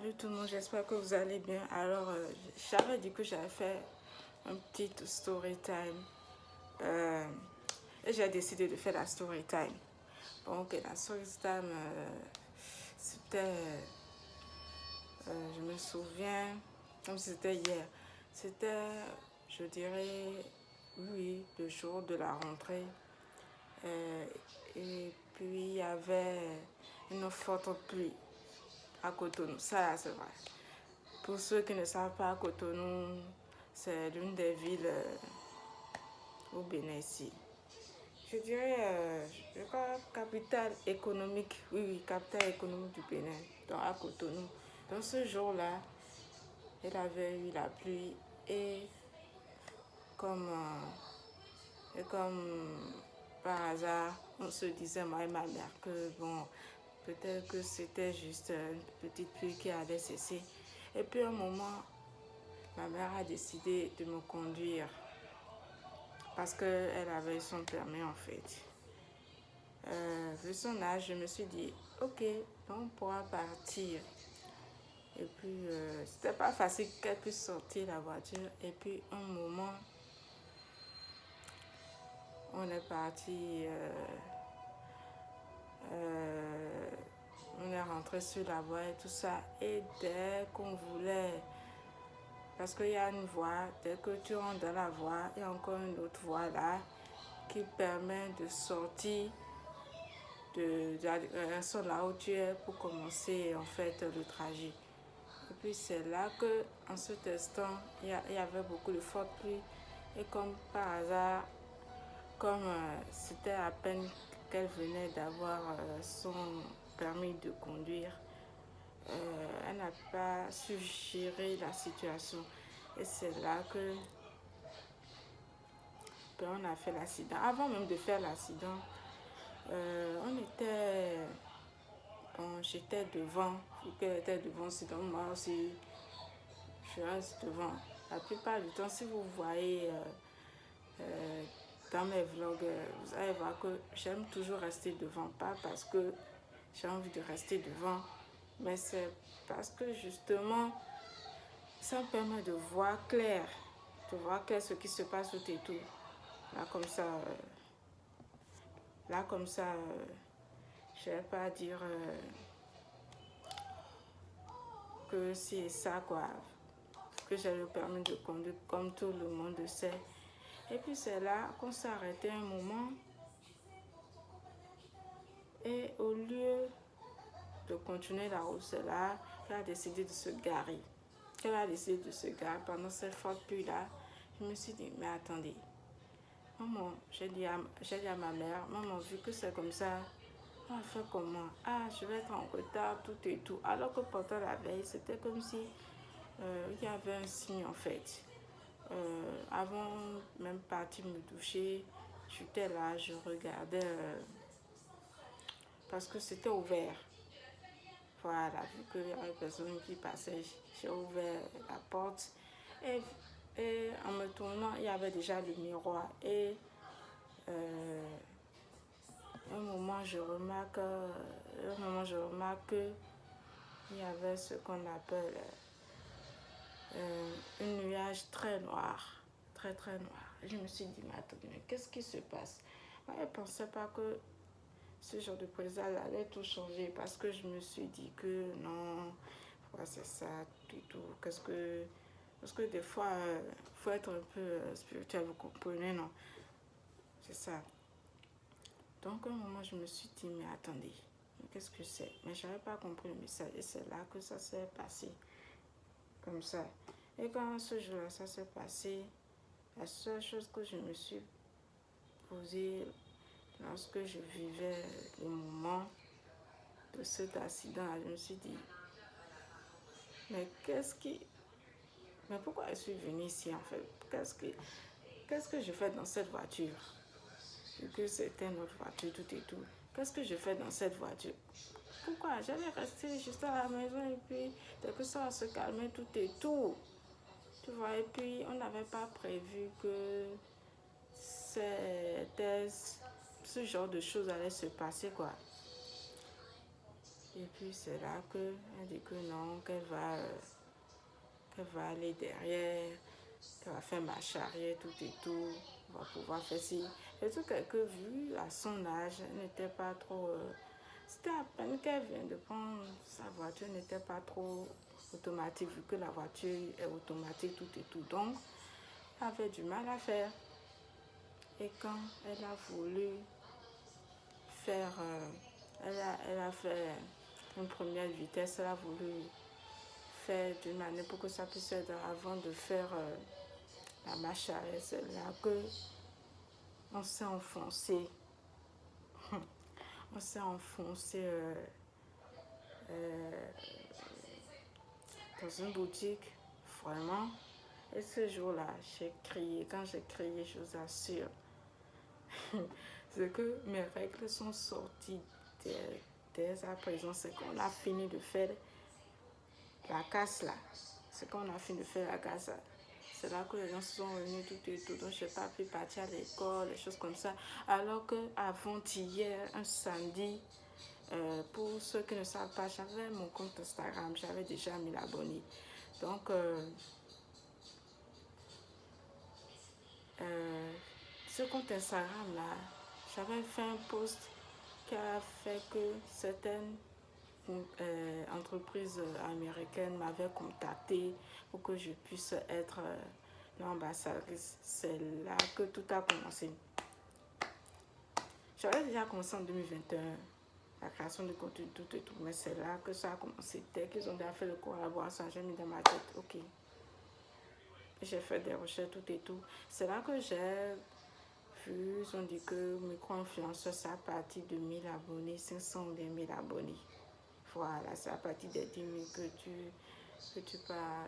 Salut tout le monde, j'espère que vous allez bien. Alors, j'avais dit que j'avais fait un petit story time et j'ai décidé de faire la story time. Donc, la story time, c'était, je me souviens, comme si c'était hier, c'était, je dirais, oui, le jour de la rentrée. Euh, et puis, il y avait une forte pluie à Cotonou, ça c'est vrai. Pour ceux qui ne savent pas, Cotonou, c'est l'une des villes au Bénin ici. Je dirais, je crois, capitale économique, oui, capitale économique du Bénin, donc à Cotonou. Donc ce jour-là, il avait eu la pluie et comme, par hasard, on se disait, moi et ma mère, que bon, peut-être que c'était juste une petite pluie qui allait cesser. Et puis un moment, ma mère a décidé de me conduire parce qu'elle avait son permis en fait. Vu son âge, je me suis dit, ok, on pourra partir. Et puis, c'était pas facile qu'elle puisse sortir la voiture. Et puis, un moment, on est parti, on est rentré sur la voie et tout ça. Et dès qu'on voulait, parce qu'il y a une voie, dès que tu rentres dans la voie, il y a encore une autre voie là qui permet de sortir de la direction là où tu es pour commencer en fait le trajet. Et puis c'est là que en cet instant il y avait beaucoup de fortes pluies et comme par hasard, comme c'était à peine qu'elle venait d'avoir son permis de conduire, elle n'a pas su gérer la situation et c'est là que on a fait l'accident. Avant même de faire l'accident, on était, bon, j'étais devant, qu'elle était devant, sinon moi aussi je reste devant. La plupart du temps, si vous voyez euh, dans mes vlogs, vous allez voir que j'aime toujours rester devant, pas parce que j'ai envie de rester devant, mais c'est parce que justement, ça me permet de voir clair ce qui se passe tout et tout. Là comme ça, je ne vais pas dire que c'est ça quoi, que j'ai le permis de conduire comme tout le monde le sait. Et puis c'est là qu'on s'est arrêté un moment et au lieu de continuer la route, c'est là qu'elle a décidé de se garer. Qu'elle a décidé de se garer pendant cette forte pluie là. Je me suis dit, mais attendez, maman, j'ai dit à ma mère, maman, vu que c'est comme ça, on va faire comment? Ah, je vais être en retard, tout et tout. Alors que pourtant la veille, c'était comme si il y avait un signe en fait. Avant même partir me doucher, j'étais là, je regardais parce que c'était ouvert. Voilà, vu qu'il y avait personne qui passait, j'ai ouvert la porte et, en me tournant, il y avait déjà le miroir. Et un moment, je remarque qu'il y avait ce qu'on appelle un nuage très noir, très très noir. Et je me suis dit, mais attendez, qu'est-ce qui se passe? Moi, je ne pensais pas que ce genre de présage allait tout changer parce que je me suis dit que non, ouais, c'est ça, tout. Parce que des fois, il faut être un peu spirituel, vous comprenez, non? C'est ça. Donc, à un moment, je me suis dit, mais attendez, qu'est-ce que c'est? Mais je n'avais pas compris le message et c'est là que ça s'est passé, comme ça. Et quand ce jour-là, ça s'est passé, la seule chose que je me suis posée lorsque je vivais le moment de cet accident, je me suis dit, mais mais pourquoi je suis venue ici en fait? Qu'est-ce que je fais dans cette voiture? Vu que c'était notre voiture, tout et tout. Qu'est-ce que je fais dans cette voiture? Pourquoi? J'allais rester juste à la maison et puis dès que ça va se calmer, tout et tout. Tu vois, et puis on n'avait pas prévu que c'était ce genre de choses allait se passer quoi. Et puis c'est là qu'elle dit que non, qu'elle va aller derrière, qu'elle va faire marche arrière, tout et tout, on va pouvoir faire ci. Et tout que vu à son âge, elle n'était pas trop... c'était à peine qu'elle vient de prendre sa voiture, n'était pas trop automatique, vu que la voiture est automatique, tout et tout. Donc, elle avait du mal à faire. Et quand elle a voulu faire... elle a fait une première vitesse, elle a voulu faire d'une manière pour que ça puisse être avant de faire la marche arrière. C'est là que on s'est enfoncé. On s'est enfoncé euh, dans une boutique, vraiment. Et ce jour-là, j'ai crié. Quand j'ai crié, je vous assure, c'est que mes règles sont sorties dès à présent. C'est qu'on a fini de faire la casse là. C'est qu'on a fini de faire la casse là. C'est là que les gens se sont venus tout et tout. Donc, je n'ai pas pu partir à l'école, des choses comme ça. Alors qu'avant-hier, un samedi, pour ceux qui ne savent pas, j'avais mon compte Instagram. J'avais déjà 1000 abonnés. Donc, ce compte Instagram là, j'avais fait un post qui a fait que certaines entreprises américaines m'avaient contacté pour que je puisse être l'ambassadrice. C'est là que tout a commencé. J'avais déjà commencé en 2021 la création de contenu, tout et tout, mais c'est là que ça a commencé. Dès qu'ils ont déjà fait le collaboration, j'ai mis dans ma tête, ok. J'ai fait des recherches, tout et tout. C'est là que j'ai vu, ils ont dit que micro-influenceur, c'est à partir de 1000 abonnés, 500 ou des 1000 abonnés. Voilà, c'est à partir des 10 000 que tu pars.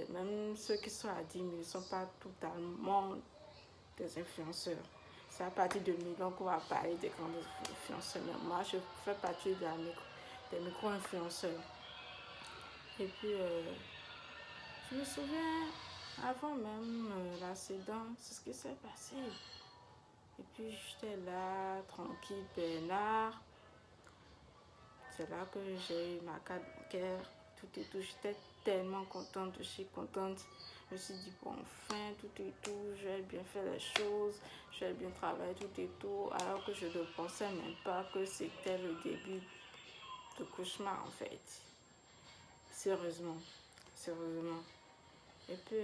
Même ceux qui sont à 10 000 ne sont pas totalement des influenceurs. C'est à partir de 1000 qu'on va parler des grands influenceurs. Mais moi, je fais partie des micro-influenceurs. Et puis, je me souviens, avant même l'accident, c'est ce qui s'est passé. Et puis, j'étais là, tranquille, peinard. C'est là que j'ai eu ma carte bancaire, tout et tout. J'étais tellement contente, je suis contente. Je me suis dit, bon, enfin, tout et tout, j'ai bien fait les choses, j'ai bien travaillé, tout et tout. Alors que je ne pensais même pas que c'était le début de cauchemar, en fait. Sérieusement, sérieusement. Et puis,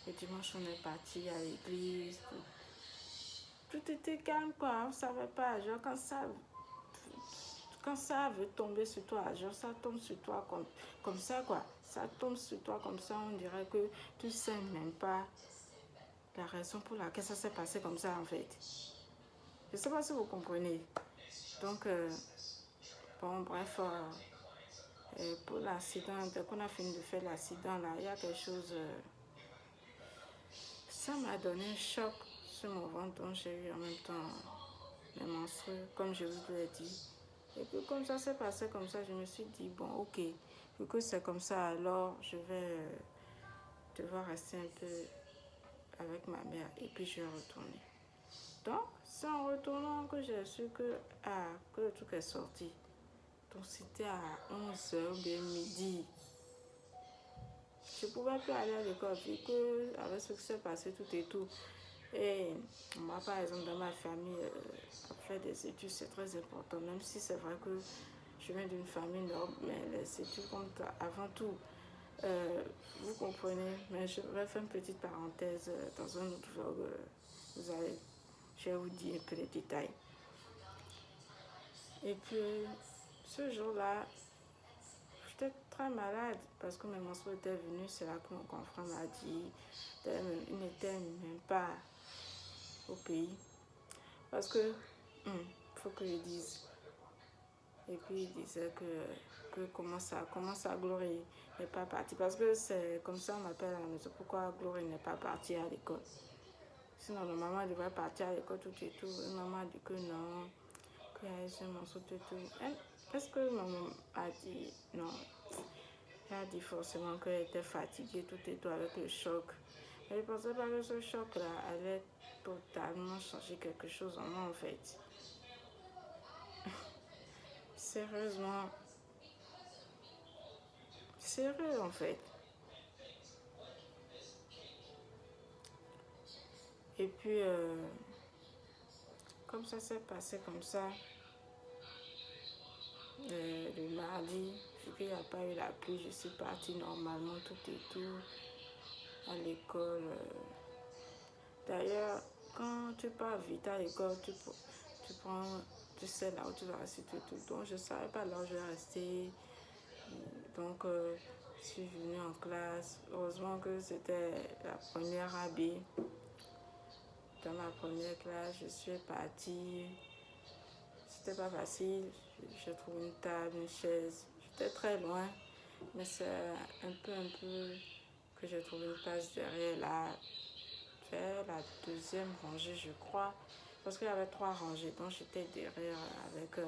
le dimanche, on est parti à l'église. Tout était calme, quoi. On ne savait pas. Genre, quand ça veut tomber sur toi, genre ça tombe sur toi comme ça, quoi. Ça tombe sur toi comme ça, on dirait que tu sais même pas la raison pour laquelle ça s'est passé comme ça, en fait. Je sais pas si vous comprenez. Donc, bon, bref, pour l'accident, dès qu'on a fini de faire l'accident, là, il y a quelque chose... ça m'a donné un choc sur mon ventre, donc j'ai eu en même temps mes menstrues, comme je vous l'ai dit. Et puis comme ça s'est passé comme ça, je me suis dit, bon, ok, vu que c'est comme ça, alors je vais devoir rester un peu avec ma mère et puis je vais retourner. Donc, c'est en retournant que j'ai su que le truc est sorti. Donc, c'était à 11h de midi. Je ne pouvais plus aller à l'école vu que, avec ce qui s'est passé, tout et tout. Et moi, par exemple, dans ma famille, faire des études, c'est très important. Même si c'est vrai que je viens d'une famille noble, mais les études comptent avant tout. Vous comprenez, mais je vais faire une petite parenthèse dans un autre vlog. Je vais vous dire un peu les détails. Et puis, ce jour-là, j'étais très malade parce que mes menstrues étaient venues. C'est là que mon confrère m'a dit il n'était même pas au pays. Parce que, faut que je dise. Et puis il disait que comment ça, Glory n'est pas partie. Parce que c'est comme ça on m'appelle à la maison. Pourquoi Glory n'est pas partie à l'école? Sinon, ma maman devrait partir à l'école tout et tout. Et maman a dit que non, qu'elle a eu un morceau tout et tout. Est-ce que maman a dit non? Elle a dit forcément qu'elle était fatiguée tout et tout avec le choc. Elle ne pensait pas que ce choc-là allait totalement changer quelque chose en moi en fait. Sérieusement, sérieux en fait. Et puis, comme ça s'est passé comme ça, le mardi, vu qu'il n'y a pas eu la pluie, je suis partie normalement tout et tout à l'école. D'ailleurs, quand tu pars vite à l'école, tu prends, tu sais là où tu vas rester tout et tout. Donc, je ne savais pas là où je vais rester. Donc, je suis venue en classe. Heureusement que c'était la première AB. Dans ma première classe, je suis partie. C'était pas facile. J'ai trouvé une table, une chaise. J'étais très loin, mais c'est un peu que j'ai trouvé une place derrière là, vers la deuxième rangée, je crois. Parce qu'il y avait 3 rangées, donc j'étais derrière avec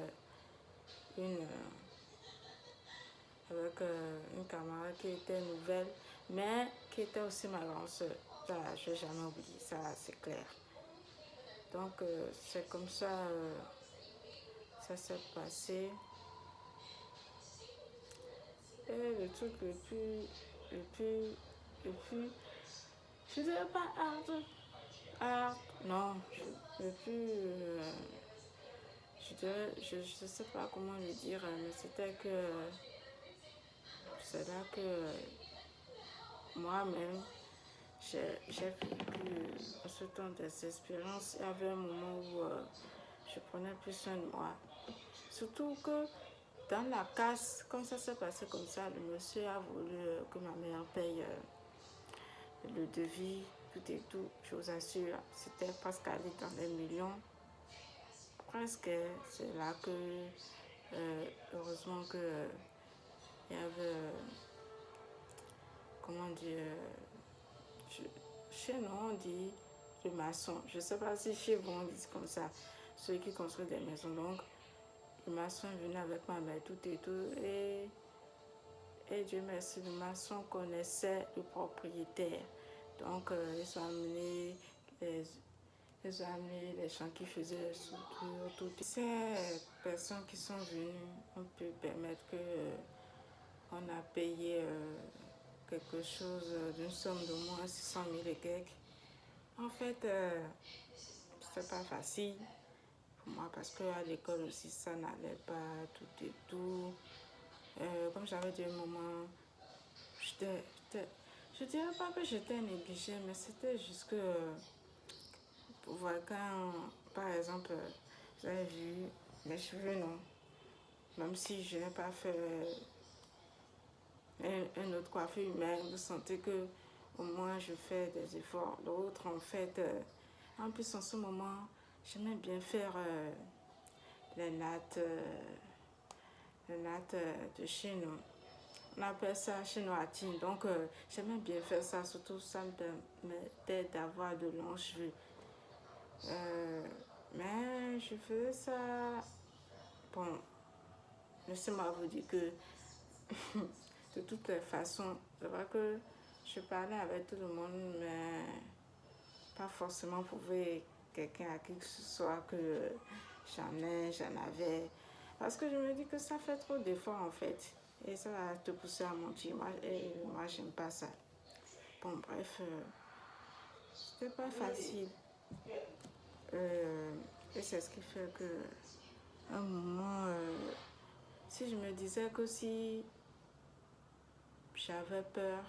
une, une camarade qui était nouvelle, mais qui était aussi ma grande soeur. Ça, je n'ai jamais oublié, ça c'est clair. Donc c'est comme ça, ça s'est passé. Et le truc le plus, je dirais pas hard, non, le plus, je dirais, je sais pas comment le dire, mais c'était que, c'est là que moi-même, j'ai vécu en ce temps des expériences. Il y avait un moment où je prenais plus soin de moi. Surtout que dans la casse, comme ça s'est passé comme ça, le monsieur a voulu que ma mère paye le devis, tout et tout. Je vous assure, c'était presque allé dans les millions. Presque, c'est là que, heureusement que il y avait, comment dire, chez nous on dit le maçon. Je ne sais pas si chez vous on dit comme ça, ceux qui construisent des maisons. Donc, le maçon est venu avec ma mère, tout et tout. Et Dieu merci, le maçon connaissait le propriétaire. Donc, ils ont amené les gens qui faisaient les soudures, tout. Ces personnes qui sont venues, on peut permettre que on a payé quelque chose d'une somme de moins 600 000 et quelques. En fait, c'est pas facile pour moi parce qu'à l'école aussi, ça n'allait pas, tout et tout. Comme j'avais dit un moment, je dirais pas que j'étais négligée, mais c'était juste que, quand, par exemple, vous avez vu mes cheveux, non, même si je n'ai pas fait un autre coiffure, mais vous sentez que au moins je fais des efforts. L'autre, en fait, en plus en ce moment, j'aimais bien faire les nattes, de chez nous. On appelle ça chez nous à Tine. Donc, j'aimais bien faire ça. Surtout, ça me permettait d'avoir de longs cheveux. Mais je faisais ça. Bon, laissez-moi vous dire que de toutes les façons, c'est vrai que je parlais avec tout le monde, mais pas forcément pour voir quelqu'un à qui que ce soit que j'en avais. Parce que je me dis que ça fait trop d'efforts en fait. Et ça va te pousser à mentir. Moi j'aime pas ça. Bon, bref, c'était pas facile. Et c'est ce qui fait que, à un moment, si je me disais que si j'avais peur,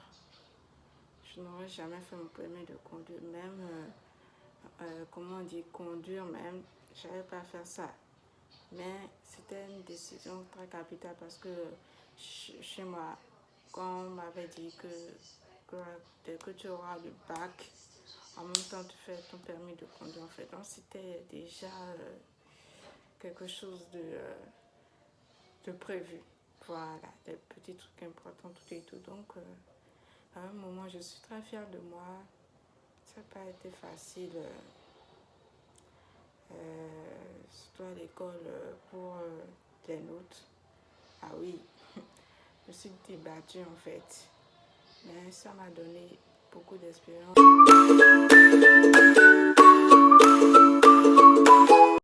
je n'aurais jamais fait mon permis de conduire. Même, comment on dit, conduire même, je n'allais pas faire ça. Mais c'était une décision très capitale parce que chez moi, quand on m'avait dit que dès que tu auras le bac, en même temps tu fais ton permis de conduire en fait. Donc c'était déjà quelque chose de prévu. Voilà, des petits trucs importants, tout et tout. Donc à un moment, je suis très fière de moi. Ça n'a pas été facile. Surtout à l'école pour les notes. Ah oui, je suis débattue en fait. Mais ça m'a donné beaucoup d'expérience.